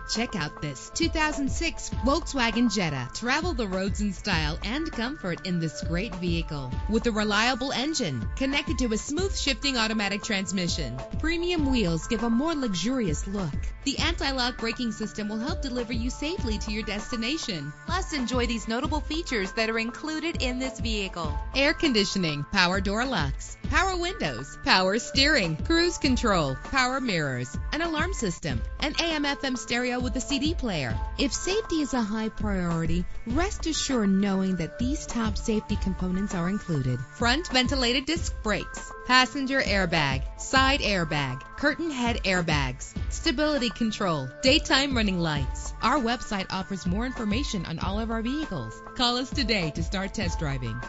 Check out this 2006 Volkswagen Jetta. Travel the roads in style and comfort in this great vehicle. With a reliable engine connected to a smooth shifting automatic transmission, premium wheels give a more luxurious look. The anti-lock braking system will help deliver you safely to your destination. Plus, enjoy these notable features that are included in this vehicle: air conditioning, power door locks, power windows, power steering, cruise control, power mirrors, an alarm system, an AM/FM stereo with a CD player. If safety is a high priority, rest assured knowing that these top safety components are included: front ventilated disc brakes, passenger airbag, side airbag, curtain head airbags, stability control, daytime running lights. Our website offers more information on all of our vehicles. Call us today to start test driving.